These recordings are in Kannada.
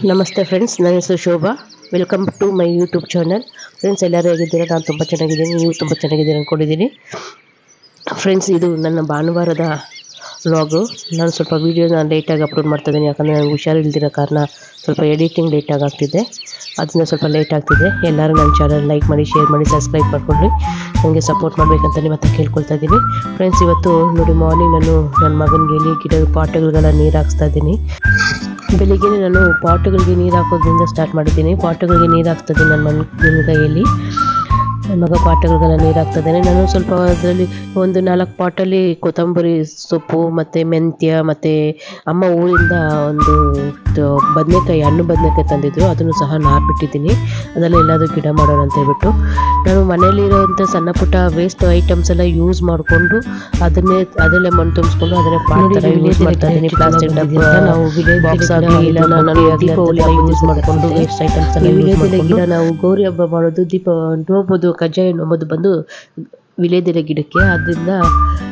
ನಮಸ್ತೆ ಫ್ರೆಂಡ್ಸ್, ನನ್ನ ಹೆಸರು Shobha. Welcome to my YouTube channel. Friends, ಎಲ್ಲರೂ ಹೇಗಿದ್ದೀರಾ? ನಾನು ತುಂಬ ಚೆನ್ನಾಗಿದ್ದೀನಿ, ನೀವು ತುಂಬ ಚೆನ್ನಾಗಿದ್ದೀರ ಅಂದ್ಕೊಂಡಿದ್ದೀನಿ. ಫ್ರೆಂಡ್ಸ್, ಇದು ನನ್ನ ಭಾನುವಾರದ ವ್ಲಾಗು. ನಾನು ಸ್ವಲ್ಪ ವೀಡಿಯೋನ ಲೇಟಾಗಿ ಅಪ್ಲೋಡ್ ಮಾಡ್ತಾಯಿದ್ದೀನಿ, ಯಾಕಂದರೆ ನನಗೆ ಹುಷಾರಿಲ್ದಿರೋ ಕಾರಣ ಸ್ವಲ್ಪ ಎಡಿಟಿಂಗ್ ಲೇಟಾಗಿ ಆಗ್ತಿದೆ. ಅದರಿಂದ ಸ್ವಲ್ಪ ಲೇಟ್ ಆಗ್ತಿದೆ. ಎಲ್ಲರೂ ನನ್ನ ಚಾನಲ್ ಲೈಕ್ ಮಾಡಿ, ಶೇರ್ ಮಾಡಿ, ಸಬ್ಸ್ಕ್ರೈಬ್ ಮಾಡ್ಕೊಳ್ಳಿ. ನನಗೆ ಸಪೋರ್ಟ್ ಮಾಡಬೇಕಂತ ನಿಮ್ಮ ಹತ್ರ ಕೇಳ್ಕೊಳ್ತಾ ಇದ್ದೀನಿ. ಫ್ರೆಂಡ್ಸ್, ಇವತ್ತು ನೋಡಿ, ಮಾರ್ನಿಂಗ್ ನಾನು ನನ್ನ ಮಗನಿಗೆ ಗಿಡ ಪಾಟ್ಗಳಿಗೆಲ್ಲ ನೀರು ಹಾಕ್ಸ್ತಾ ಇದ್ದೀನಿ. ಬೆಳಿಗ್ಗೆ ನಾನು ಪಾಟ್ಗಳಿಗೆ ನೀರು ಹಾಕೋದ್ರಿಂದ ಸ್ಟಾರ್ಟ್ ಮಾಡಿದ್ದೀನಿ. ಪಾಟ್ಗಳಿಗೆ ನೀರು ಹಾಕ್ತಾಯಿದ್ದೀನಿ ನನ್ನ ಮಗನ ಕೈಯಲ್ಲಿ. ನನ್ನ ಮಗ ಪಾಟ್ಗಳಿಗೆಲ್ಲ ನೀರು ಹಾಕ್ತಾಯಿದ್ದೇನೆ. ನಾನು ಸ್ವಲ್ಪ ಅದರಲ್ಲಿ ಒಂದು 4 ಪಾಟಲ್ಲಿ ಕೊತ್ತಂಬರಿ ಸೊಪ್ಪು ಮತ್ತು ಮೆಂತ್ಯ ಮತ್ತು ಅಮ್ಮ ಊರಿಂದ ಒಂದು ಬದನೆಕಾಯಿ, ಹಣ್ಣು ಬದನೆಕಾಯಿ ತಂದಿದ್ರು, ಅದನ್ನು ಸಹ ನಾರ್ಬಿಟ್ಟಿದ್ದೀನಿ. ಅದೆಲ್ಲ ಎಲ್ಲಾದರೂ ಗಿಡ ಮಾಡೋಣ ಅಂತ ಹೇಳ್ಬಿಟ್ಟು ನಾನು ಮನೇಲಿರೋಂಥ ಸಣ್ಣ ಪುಟ್ಟ ವೇಸ್ಟ್ ಐಟಮ್ಸ್ ಎಲ್ಲ ಯೂಸ್ ಮಾಡಿಕೊಂಡು ಅದರಲ್ಲೇ ಮಣ್ಣು ತುಂಬಿಸ್ಕೊಂಡು ಅದನ್ನೇ ಪಾಟ್ ಯೂಸ್ ಮಾಡ್ತಾ ಇದ್ದೀನಿ. ಪ್ಲಾಸ್ಟಿಕ್ ಡಬ್ಬ, ನಾವು ಬಾಕ್ಸ್ ಆಗಲಿ ಇಲ್ಲ, ನಾನು ದೀಪಾವಳಿ ಯೂಸ್ ಮಾಡಿಕೊಂಡು ವೇಸ್ಟ್ ಐಟಮ್ಸ್ ಎಲ್ಲ ಯೂಸ್ ಮಾಡಿಕೊಂಡು ನಾವು ಗೌರಿ ಹಬ್ಬ ಮಾಡೋದು, ನೋಡ್ಬೋದು, ಕಜ್ಜಾಯ ನೋಬೋದು ಬಂದು ವಿಲೇದೆಲೆ ಗಿಡಕ್ಕೆ. ಆದ್ದರಿಂದ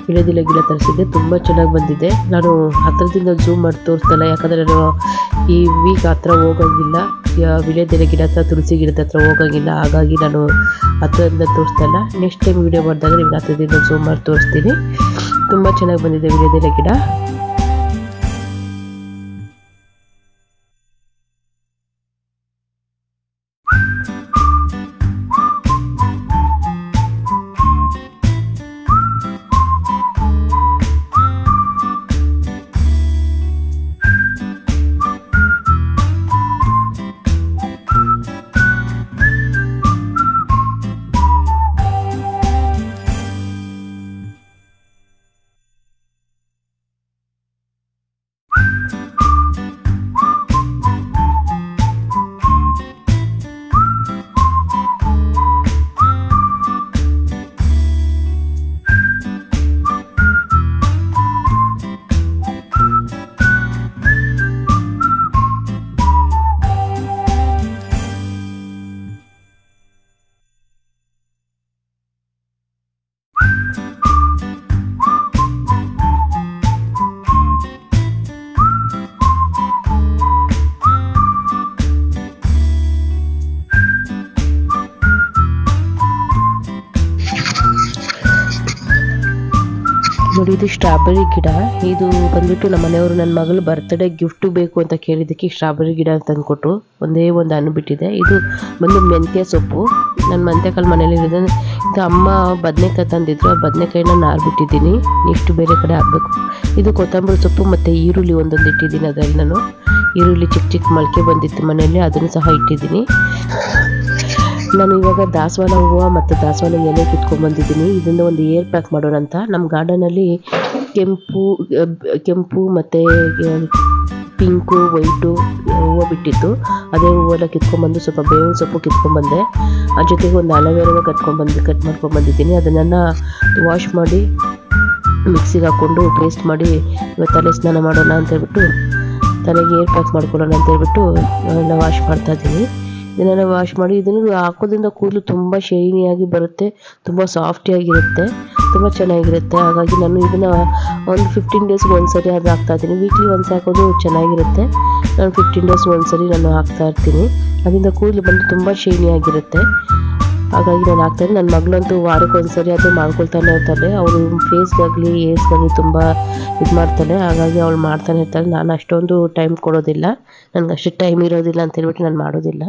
ವಿಲೇದೆಲೆ ಗಿಡ ತರಿಸಿದ್ದೆ, ತುಂಬ ಚೆನ್ನಾಗಿ ಬಂದಿದೆ. ನಾನು ಹತ್ರದಿಂದ ಝೂಮ್ ಮಾಡಿ ತೋರಿಸ್ತಲ್ಲ, ಯಾಕಂದರೆ ನಾನು ಈ ವೀಕ್ ಹತ್ರ ಹೋಗೋಂಗಿಲ್ಲ, ವಿಲೇದೆಲೆ ಗಿಡ ಹತ್ರ, ತುಳಸಿ ಗಿಡದ ಹತ್ರ ಹೋಗೋಂಗಿಲ್ಲ. ಹಾಗಾಗಿ ನಾನು ಹತ್ರದಿಂದ ತೋರಿಸ್ತಲ್ಲ. ನೆಕ್ಸ್ಟ್ ಟೈಮ್ ವೀಡಿಯೋ ಮಾಡಿದಾಗ ನಿಮ್ಗೆ ಹತ್ರದಿಂದ ಝೂಮ್ ಮಾಡಿ ತೋರಿಸ್ತೀನಿ. ತುಂಬ ಚೆನ್ನಾಗಿ ಬಂದಿದೆ ವಿಲೇದೆಲೆ ಗಿಡ. ನೋಡಿ, ಇದು ಸ್ಟ್ರಾಬೆರಿ ಗಿಡ. ಇದು ಬಂದ್ಬಿಟ್ಟು ನಮ್ಮ ಮನೆಯವರು ನನ್ನ ಮಗಳು ಬರ್ತ್ಡೇ ಗಿಫ್ಟ್ ಬೇಕು ಅಂತ ಕೇಳಿದ್ದಕ್ಕೆ ಸ್ಟ್ರಾಬೆರಿ ಗಿಡ ತಂದುಕೊಟ್ರು. ಒಂದೇ ಒಂದು ಹಣ್ಣು ಬಿಟ್ಟಿದೆ. ಇದು ಬಂದು ಮೆಂತ್ಯ ಸೊಪ್ಪು. ನನ್ನ ಮೆಂತ್ಯಕಾಳು ಮನೇಲಿ ಇದೆ. ಇದು ಅಮ್ಮ ಬದನೆಕಾಯಿ ತಂದಿದ್ರು, ಆ ಬದನೆಕಾಯಿನ ನಾರ್ಬಿಟ್ಟಿದ್ದೀನಿ. ನೆಕ್ಸ್ಟ್ ಬೇರೆ ಕಡೆ ಹಾಕಬೇಕು. ಇದು ಕೊತ್ತಂಬರಿ ಸೊಪ್ಪು ಮತ್ತು ಈರುಳ್ಳಿ ಒಂದೊಂದು ಇಟ್ಟಿದ್ದೀನಿ. ಅದರಲ್ಲಿ ನಾನು ಈರುಳ್ಳಿ ಚಿಕ್ಕ ಚಿಕ್ಕ ಮೊಳಕೆ ಬಂದಿತ್ತು ಮನೆಯಲ್ಲಿ, ಅದನ್ನು ಸಹ ಇಟ್ಟಿದ್ದೀನಿ. ನಾನು ಇವಾಗ ದಾಸವಾಳ ಹೂವು ಮತ್ತು ದಾಸವಾಳ ಎಲೆ ಕಿತ್ಕೊಂಡ್ಬಂದಿದ್ದೀನಿ. ಇದರಿಂದ ಒಂದು ಏರ್ ಪ್ಯಾಕ್ ಮಾಡೋಣ ಅಂತ. ನಮ್ಮ ಗಾರ್ಡನಲ್ಲಿ ಕೆಂಪು ಮತ್ತು ಪಿಂಕು, ವೈಟು ಹೂವು ಬಿಟ್ಟಿತ್ತು. ಅದೇ ಹೂವೆಲ್ಲ ಕಿತ್ಕೊಂಡ್ಬಂದು ಸ್ವಲ್ಪ ಬೇವಿನ ಸೊಪ್ಪು ಕಿತ್ಕೊಂಡ್ಬಂದೆ. ಆ ಜೊತೆಗೆ ಒಂದು ಅಲೋವೆರಾನ ಕಟ್ ಮಾಡ್ಕೊಂಡ್ಬಂದಿದ್ದೀನಿ. ಅದನ್ನೆಲ್ಲ ವಾಶ್ ಮಾಡಿ ಮಿಕ್ಸಿಗೆ ಹಾಕ್ಕೊಂಡು ಪೇಸ್ಟ್ ಮಾಡಿ ತಲೆ ಸ್ನಾನ ಮಾಡೋಣ ಅಂತೇಳ್ಬಿಟ್ಟು, ತಲೆಗೆ ಏರ್ ಪ್ಯಾಕ್ ಮಾಡ್ಕೊಳ್ಳೋಣ ಅಂತೇಳ್ಬಿಟ್ಟು ಎಲ್ಲ ವಾಶ್ ಮಾಡ್ತಾಯಿದ್ದೀನಿ. ಇದನ್ನೆಲ್ಲ ವಾಶ್ ಮಾಡಿ ಇದನ್ನು ಹಾಕೋದ್ರಿಂದ ಕೂದಲು ತುಂಬ ಶೈನಿಯಾಗಿ ಬರುತ್ತೆ, ತುಂಬ ಸಾಫ್ಟಿಯಾಗಿರುತ್ತೆ, ತುಂಬ ಚೆನ್ನಾಗಿರುತ್ತೆ. ಹಾಗಾಗಿ ನಾನು ಇದನ್ನು ಒಂದು 15 ಡೇಸ್ಗೆ ಒಂದ್ಸರಿ ಅದು ಹಾಕ್ತಾಯಿದ್ದೀನಿ. ವೀಕ್ಲಿ ಒಂದ್ಸರಿ ಹಾಕೋದು ಚೆನ್ನಾಗಿರುತ್ತೆ. ನಾನು 15 ಡೇಸ್ಗೆ ಒಂದ್ಸರಿ ನಾನು ಹಾಕ್ತಾಯಿರ್ತೀನಿ. ಅದರಿಂದ ಕೂದಲು ಬಂದು ತುಂಬ ಶೈನಿಯಾಗಿರುತ್ತೆ. ಹಾಗಾಗಿ ನಾನು ಹಾಕ್ತಾಯಿದ್ದೀನಿ. ನನ್ನ ಮಗಳಂತೂ ವಾರಕ್ಕೊಂದ್ಸರಿ ಅದು ಮಾಡ್ಕೊಳ್ತಾನೆ ಇರ್ತಾಳೆ. ಅವಳು ಫೇಸ್ಗಾಗಲಿ ಏರ್ಸ್ಗಾಗಲಿ ತುಂಬ ಇದು ಮಾಡ್ತಾಳೆ. ಹಾಗಾಗಿ ಅವಳು ಮಾಡ್ತಾನೆ ಇರ್ತಾಳೆ. ನಾನು ಅಷ್ಟೊಂದು ಟೈಮ್ ಕೊಡೋದಿಲ್ಲ, ನನಗೆ ಅಷ್ಟು ಟೈಮ್ ಇರೋದಿಲ್ಲ ಅಂತೇಳ್ಬಿಟ್ಟು ನಾನು ಮಾಡೋದಿಲ್ಲ.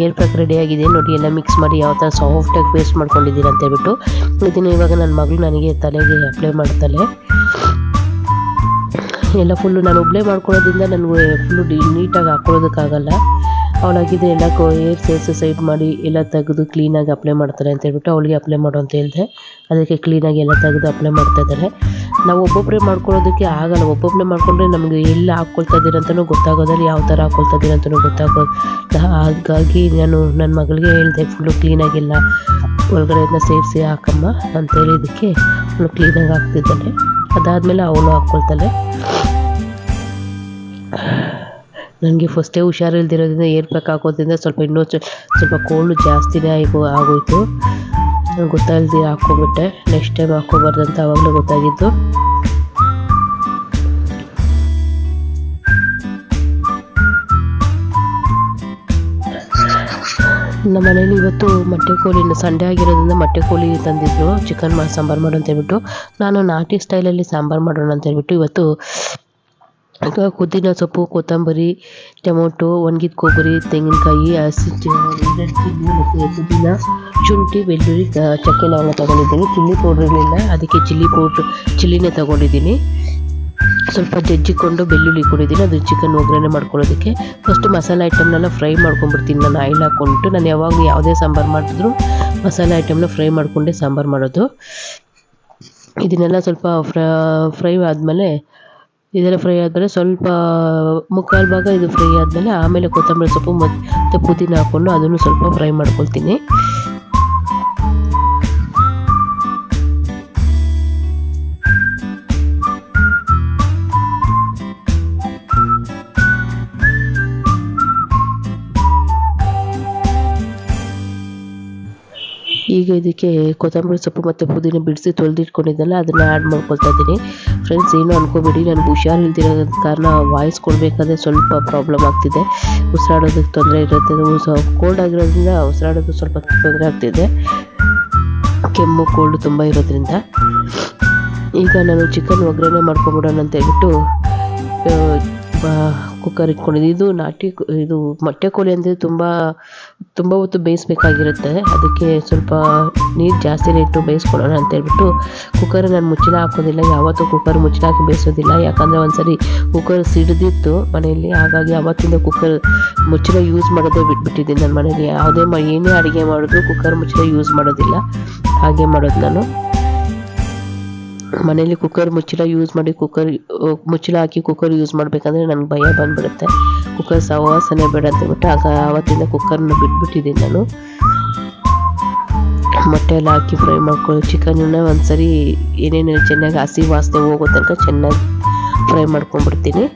ಏರ್ ಪ್ಯಾಕ್ ರೆಡಿ ಆಗಿದೆ ನೋಡಿ. ಎಲ್ಲ ಮಿಕ್ಸ್ ಮಾಡಿ ಯಾವ ಥರ ಸಾಫ್ಟಾಗಿ ಪೇಸ್ಟ್ ಮಾಡ್ಕೊಂಡಿದ್ದೀನಿ ಅಂತ ಹೇಳ್ಬಿಟ್ಟು ಇದನ್ನು ಇವಾಗ ನನ್ನ ಮಗಳು ನನಗೆ ತಲೆಗೆ ಅಪ್ಲೈ ಮಾಡ್ತಾಳೆ. ಎಲ್ಲ ಫುಲ್ಲು ನಾನು ಒಬ್ಬಳೇ ಮಾಡ್ಕೊಳ್ಳೋದ್ರಿಂದ ನನಗೆ ಫುಲ್ಲು ನೀಟಾಗಿ ಹಾಕ್ಕೊಳ್ಳೋದಕ್ಕಾಗಲ್ಲ. ಅವಳಾಗಿದ್ದರೆ ಎಲ್ಲ ಏರ್ ಸೇರಿಸಿ ಸೈಡ್ ಮಾಡಿ ಎಲ್ಲ ತೆಗೆದು ಕ್ಲೀನಾಗಿ ಅಪ್ಲೈ ಮಾಡ್ತಾರೆ ಅಂತ ಹೇಳ್ಬಿಟ್ಟು ಅವಳಿಗೆ ಅಪ್ಲೈ ಮಾಡು ಅಂತ ಹೇಳಿದೆ. ಅದಕ್ಕೆ ಕ್ಲೀನಾಗಿ ಎಲ್ಲ ತೆಗೆದು ಅಪ್ಲೈ ಮಾಡ್ತಾ ಇದ್ದಾರೆ. ನಾವು ಒಬ್ಬೊಬ್ಬರೇ ಮಾಡ್ಕೊಳ್ಳೋದಕ್ಕೆ ಆಗಲ್ಲ. ಒಬ್ಬೊಬ್ಬರೇ ಮಾಡಿಕೊಂಡ್ರೆ ನಮಗೆ ಎಲ್ಲಿ ಹಾಕ್ಕೊಳ್ತಾ ಇದ್ದೀರ ಅಂತಲೂ ಗೊತ್ತಾಗೋದಿಲ್ಲ, ಯಾವ ಥರ ಹಾಕ್ಕೊಳ್ತಾ ಇದ್ದೀರ ಅಂತಲೂ ಗೊತ್ತಾಗೋದು. ಹಾಗಾಗಿ ನಾನು ನನ್ನ ಮಗಳಿಗೆ ಹೇಳಿದೆ ಫುಲ್ಲು ಕ್ಲೀನಾಗೆಲ್ಲ ಒಳಗಡೆಯಿಂದ ಸೇರಿಸಿ ಹಾಕಮ್ಮ ಅಂತ ಹೇಳಿದ್ದಕ್ಕೆ ಅವಳು ಕ್ಲೀನಾಗಿ ಹಾಕ್ತಿದ್ದಾಳೆ. ಅದಾದಮೇಲೆ ಅವಳು ಹಾಕ್ಕೊಳ್ತಾಳೆ. ನನಗೆ ಫಸ್ಟೇ ಹುಷಾರಿಲ್ದಿರೋದ್ರಿಂದ ಏರ್ ಪ್ಯಾಕ್ ಹಾಕೋದ್ರಿಂದ ಸ್ವಲ್ಪ ಇನ್ನೂ ಸ್ವಲ್ಪ ಕೋಲ್ಡು ಜಾಸ್ತಿನೇ ಆಗೋಯ್ತು. ಗೊತ್ತಾಗಲ್ದಿ ಹಾಕ್ಕೊಂಬಿಟ್ಟೆ. ನೆಕ್ಸ್ಟ್ ಟೈಮ್ ಹಾಕ್ಕೋಬಾರ್ದಂತ ಆವಾಗಲೇ ಗೊತ್ತಾಗಿದ್ದು. ನಮ್ಮ ಮನೇಲಿ ಇವತ್ತು ಮೊಟ್ಟೆ ಕೋಳಿನ ಸಂಡೇ ಆಗಿರೋದ್ರಿಂದ ಮೊಟ್ಟೆ ಕೋಳಿ ತಂದಿದ್ರು, ಚಿಕನ್ ಸಾಂಬಾರು ಮಾಡು ಅಂತ ಹೇಳ್ಬಿಟ್ಟು. ನಾನು ನಾಟಿ ಸ್ಟೈಲಲ್ಲಿ ಸಾಂಬಾರು ಮಾಡೋಣ ಅಂತ ಹೇಳ್ಬಿಟ್ಟು ಇವತ್ತು ಪುದೀನ ಸೊಪ್ಪು, ಕೊತ್ತಂಬರಿ, ಟೊಮೊಟೊ, ಒಣಗಿದ ಕೊಬ್ಬರಿ, ತೆಂಗಿನಕಾಯಿ, ಹಸಿ ಚಿಲ್ಲಿ ಮತ್ತು ಪುದೀನ, ಶುಂಠಿ, ಬೆಳ್ಳುಳ್ಳಿ, ಚಕ್ಕೆ ಲವಂಗ ತೊಗೊಂಡಿದ್ದೀನಿ. ಚಿಲ್ಲಿ ಪೌಡ್ರ್ ಇರಲಿಲ್ಲ, ಅದಕ್ಕೆ ಚಿಲ್ಲಿನೇ ತೊಗೊಂಡಿದ್ದೀನಿ. ಸ್ವಲ್ಪ ಜಜ್ಜಿಕೊಂಡು ಬೆಳ್ಳುಳ್ಳಿ ಕೊಡಿದ್ದೀನಿ. ಅದು ಚಿಕನ್ ಒಗ್ಗರಣೆ ಮಾಡ್ಕೊಳ್ಳೋದಕ್ಕೆ ಫಸ್ಟು ಮಸಾಲೆ ಐಟಮ್ನೆಲ್ಲ ಫ್ರೈ ಮಾಡ್ಕೊಂಡ್ಬಿಡ್ತೀನಿ ನಾನು ಆಯಿಲ್ ಹಾಕ್ಕೊಂಡ್ಬಿಟ್ಟು. ನಾನು ಯಾವಾಗ ಯಾವುದೇ ಸಾಂಬಾರು ಮಾಡಿದ್ರು ಮಸಾಲೆ ಐಟಮ್ನ ಫ್ರೈ ಮಾಡಿಕೊಂಡೇ ಸಾಂಬಾರು ಮಾಡೋದು. ಇದನ್ನೆಲ್ಲ ಸ್ವಲ್ಪ ಫ್ರೈ ಆದಮೇಲೆ ಸ್ವಲ್ಪ ಮುಕ್ಕಾಲು ಭಾಗ ಇದು ಫ್ರೈ ಆದಮೇಲೆ ಆಮೇಲೆ ಕೊತ್ತಂಬರಿ ಸೊಪ್ಪು ಮತ್ತು ಪುದೀನ ಹಾಕ್ಕೊಂಡು ಅದನ್ನು ಸ್ವಲ್ಪ ಫ್ರೈ ಮಾಡ್ಕೊಳ್ತೀನಿ. ಈಗ ಇದಕ್ಕೆ ಕೊತ್ತಂಬರಿ ಸೊಪ್ಪು ಮತ್ತು ಪುದೀನ ಬಿಡಿಸಿ ತೊಳೆದಿಟ್ಕೊಂಡಿದ್ದಲ್ಲ ಅದನ್ನು ಆ್ಯಡ್ ಮಾಡ್ಕೊಳ್ತಾ ಇದ್ದೀನಿ. ಫ್ರೆಂಡ್ಸ್, ಏನು ಅನ್ಕೋಬೇಡಿ, ನನಗೆ ಹುಷಾರಿಲ್ದಿರೋ ಕಾರಣ ವಾಯ್ಸ್ ಕೊಡಬೇಕಾದ್ರೆ ಸ್ವಲ್ಪ ಪ್ರಾಬ್ಲಮ್ ಆಗ್ತಿದೆ. ಉಸಿರಾಡೋದಕ್ಕೆ ತೊಂದರೆ ಇರುತ್ತೆ. ಕೋಲ್ಡ್ ಆಗಿರೋದ್ರಿಂದ ಉಸಿರಾಡೋದು ಸ್ವಲ್ಪ ತೊಂದರೆ ಆಗ್ತಿದೆ. ಕೆಮ್ಮು ಕೋಲ್ಡ್ ತುಂಬ ಇರೋದ್ರಿಂದ. ಈಗ ನಾನು ಚಿಕನ್ ಒಗ್ಗರಣೆ ಮಾಡ್ಕೊಂಬಿಡೋಣ ಅಂತ ಹೇಳ್ಬಿಟ್ಟು ಕುಕ್ಕರ್ ಇಟ್ಕೊಂಡಿದ್ದೆ. ಇದು ಮೊಟ್ಟೆ ಕೋಳಿ ಅಂದರೆ ತುಂಬ ಹೊತ್ತು ಬೇಯಿಸ್ಬೇಕಾಗಿರುತ್ತೆ. ಅದಕ್ಕೆ ಸ್ವಲ್ಪ ನೀರು ಜಾಸ್ತಿನೇ ಇಟ್ಟು ಬೇಯಿಸ್ಕೊಳ್ಳೋಣ ಅಂತ ಹೇಳ್ಬಿಟ್ಟು ಕುಕ್ಕರ್ ನಾನು ಮುಚ್ಚಳ ಹಾಕೋದಿಲ್ಲ. ಯಾವತ್ತೂ ಕುಕ್ಕರ್ ಮುಚ್ಚಳ ಹಾಕಿ ಬೇಯಿಸೋದಿಲ್ಲ. ಯಾಕಂದರೆ ಒಂದ್ಸರಿ ಕುಕ್ಕರ್ ಸಿಡಿದಿತ್ತು ಮನೆಯಲ್ಲಿ. ಹಾಗಾಗಿ ಆವತ್ತಿಂದ ಕುಕ್ಕರ್ ಮುಚ್ಚಳ ಯೂಸ್ ಮಾಡೋದೇ ಬಿಟ್ಬಿಟ್ಟಿದ್ದೀನಿ ನನ್ನ ಮನೇಲಿ. ಏನೇ ಅಡುಗೆ ಮಾಡಿದ್ರು ಕುಕ್ಕರ್ ಮುಚ್ಚಳ ಯೂಸ್ ಮಾಡೋದಿಲ್ಲ. ಹಾಗೆ ಮಾಡೋದು ನಾನು ಮನೇಲಿ. ಕುಕ್ಕರ್ ಮುಚ್ಚಳ ಯೂಸ್ ಮಾಡಿ ಮುಚ್ಚಳ ಹಾಕಿ ಕುಕ್ಕರ್ ಯೂಸ್ ಮಾಡಬೇಕಂದ್ರೆ ನನಗೆ ಭಯ ಬಂದುಬಿಡುತ್ತೆ. ಕುಕ್ಕರ್ ಸವಾಸನೆ ಬೇಡ ಅಂತ ಹೇಳ್ಬಿಟ್ಟು ಆವತ್ತಿಂದ ಕುಕ್ಕರ್ನ ಬಿಟ್ಬಿಟ್ಟಿದ್ದೀನಿ ನಾನು. ಮೊಟ್ಟೆ ಎಲ್ಲ ಹಾಕಿ ಫ್ರೈ ಮಾಡ್ಕೊಳ್ಳಿ. ಚಿಕನ್ನ ಒಂದ್ಸರಿ ಏನೇನು ಚೆನ್ನಾಗಿ ಹಸಿ ವಾಸನೆ ಹೋಗೋ ತನಕ ಚೆನ್ನಾಗಿ ಫ್ರೈ ಮಾಡ್ಕೊಂಡ್ಬಿಡ್ತೀನಿ.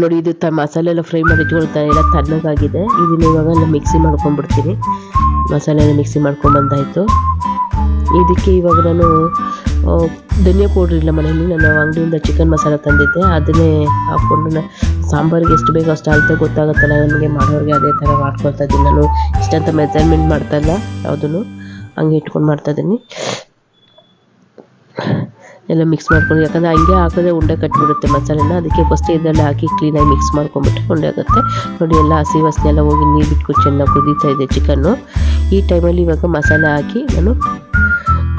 ನೋಡಿ, ಇದು ಮಸಾಲೆ ಎಲ್ಲ ಫ್ರೈ ಮಾಡಿ ಇಟ್ಕೊಳ್ತಾ ಎಲ್ಲ ತಣ್ಣಗಾಗಿದೆ. ಇದನ್ನ ಇವಾಗ ಮಿಕ್ಸಿ ಮಾಡ್ಕೊಂಡ್ಬಿಡ್ತೀನಿ. ಮಸಾಲೆ ಎಲ್ಲ ಮಿಕ್ಸಿ ಮಾಡ್ಕೊಂಡ್ಬಂದಾಯಿತು. ಇದಕ್ಕೆ ಇವಾಗ ನಾನು ಧನಿಯಾ ಪೌಡ್ರ್ ಇಲ್ಲ ಮನೆಯಲ್ಲಿ. ನಾನು ಅಂಗಡಿಯಿಂದ ಚಿಕನ್ ಮಸಾಲ ತಂದಿದ್ದೆ, ಅದನ್ನೇ ಹಾಕ್ಕೊಂಡು ಸಾಂಬಾರಿಗೆ ಎಷ್ಟು ಬೇಕೋ ಅಷ್ಟು ಅಳತೆ ಗೊತ್ತಾಗುತ್ತಲ್ಲ ನನಗೆ, ಮಾಡೋರಿಗೆ ಅದೇ ಥರ ಮಾಡ್ಕೊಳ್ತಾ ಇದ್ದೀನಿ. ನಾನು ಇಷ್ಟಂತ ಮೆಜರ್ಮೆಂಟ್ ಮಾಡ್ತಾಯಿಲ್ಲ, ಯಾವುದನ್ನು ಹಂಗೆ ಇಟ್ಕೊಂಡು ಮಾಡ್ತಾಯಿದ್ದೀನಿ. ಎಲ್ಲ ಮಿಕ್ಸ್ ಮಾಡ್ಕೊಂಡು, ಯಾಕಂದರೆ ಹಂಗೆ ಹಾಕಿದ್ರೆ ಉಂಡೆ ಕಟ್ಟಿಬಿಡುತ್ತೆ ಮಸಾಲೆನ. ಅದಕ್ಕೆ ಫಸ್ಟ್ ಇದೆಲ್ಲ ಹಾಕಿ ಕ್ಲೀನಾಗಿ ಮಿಕ್ಸ್ ಮಾಡ್ಕೊಂಬಿಟ್ರೆ ಉಂಡೆ ಆಗುತ್ತೆ. ನೋಡಿ, ಎಲ್ಲ ಹಸಿ ವಾಸನೆ ಎಲ್ಲ ಹೋಗಿ ನೀರು ಬಿಟ್ಕೊಂಡು ಚೆನ್ನಾಗಿ ಕುದೀತಾ ಇದೆ ಚಿಕನ್ನು. ಈ ಟೈಮಲ್ಲಿ ಇವಾಗ ಮಸಾಲೆ ಹಾಕಿ ನಾನು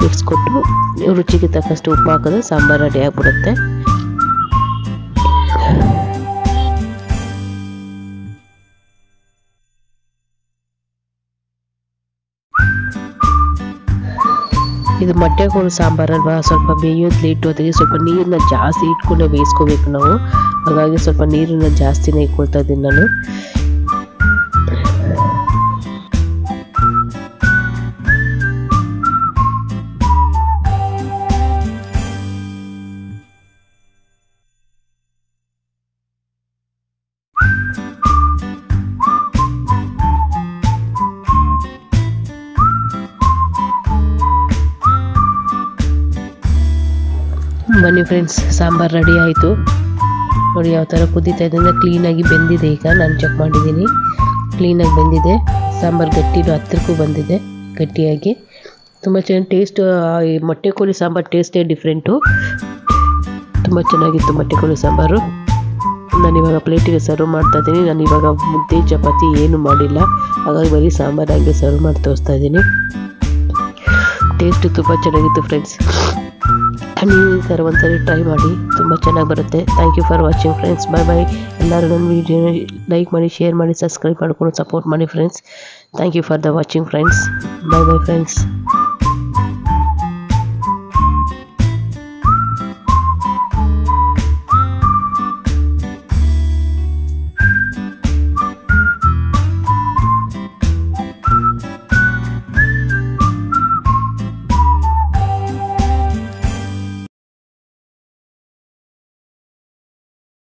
ಮಿಕ್ಸ್ ಕೊಟ್ಟು ರುಚಿಗೆ ತಕ್ಕಷ್ಟು ಉಪ್ಪು ಹಾಕಿದ್ರೆ ಸಾಂಬಾರು ರೆಡಿ ಆಗಿಬಿಡುತ್ತೆ. ಇದು ಮೊಟ್ಟೆ ಕೋಳಿ ಸಾಂಬಾರಲ್ವಾ, ಸ್ವಲ್ಪ ಬೇಯೋದು ಲೇಟು. ಅದಕ್ಕೆ ಸ್ವಲ್ಪ ನೀರನ್ನ ಜಾಸ್ತಿ ಇಟ್ಕೊಂಡೆ ಬೇಯಿಸ್ಕೋಬೇಕು ನಾವು. ಹಾಗಾಗಿ ಸ್ವಲ್ಪ ನೀರನ್ನ ಜಾಸ್ತಿನೇ ಇಟ್ಕೊಳ್ತಾ ಇದ್ದೀನಿ ನಾನು. ಬನ್ನಿ ಫ್ರೆಂಡ್ಸ್, ಸಾಂಬಾರು ರೆಡಿ ಆಯಿತು ನೋಡಿ. ಯಾವ ಥರ ಕುದೀತಾ ಇದೆ ಅಂದರೆ ಕ್ಲೀನಾಗಿ ಬೆಂದಿದೆ. ಈಗ ನಾನು ಚೆಕ್ ಮಾಡಿದ್ದೀನಿ, ಕ್ಲೀನಾಗಿ ಬೆಂದಿದೆ. ಸಾಂಬಾರು ಗಟ್ಟಿನೂ ಹತ್ತಿರಕ್ಕೂ ಬಂದಿದೆ, ಗಟ್ಟಿಯಾಗಿ ತುಂಬ ಚೆನ್ನಾಗಿ ಟೇಸ್ಟ್. ಈ ಮೊಟ್ಟೆ ಕೋಳಿ ಸಾಂಬಾರು ಟೇಸ್ಟೇ ಡಿಫ್ರೆಂಟು, ತುಂಬ ಚೆನ್ನಾಗಿತ್ತು ಮೊಟ್ಟೆ ಕೋಳಿ ಸಾಂಬಾರು. ನಾನು ಇವಾಗ ಪ್ಲೇಟಿಗೆ ಸರ್ವ್ ಮಾಡ್ತಾ ಇದ್ದೀನಿ. ನಾನು ಇವಾಗ ಮುದ್ದೆ ಚಪಾತಿ ಏನು ಮಾಡಿಲ್ಲ, ಹಾಗಾಗಿ ಬರೀ ಸಾಂಬಾರು ಹಾಗೆ ಸರ್ವ್ ಮಾಡಿ ತೋರಿಸ್ತಾ ಇದ್ದೀನಿ. ಟೇಸ್ಟ್ ತುಂಬ ಚೆನ್ನಾಗಿತ್ತು ಫ್ರೆಂಡ್ಸ್. ನೀವು ಈ ಥರ ಒಂದ್ಸರಿ ಟ್ರೈ ಮಾಡಿ, ತುಂಬ ಚೆನ್ನಾಗಿ ಬರುತ್ತೆ. Thank you for watching friends. Bye bye. ಎಲ್ಲರೂ ನನ್ನ ವೀಡಿಯೋನ ಲೈಕ್ ಮಾಡಿ, ಶೇರ್ ಮಾಡಿ, ಸಬ್ಸ್ಕ್ರೈಬ್ ಮಾಡ್ಕೊಂಡು ಸಪೋರ್ಟ್ ಮಾಡಿ friends. Thank you for the watching friends. Bye bye friends.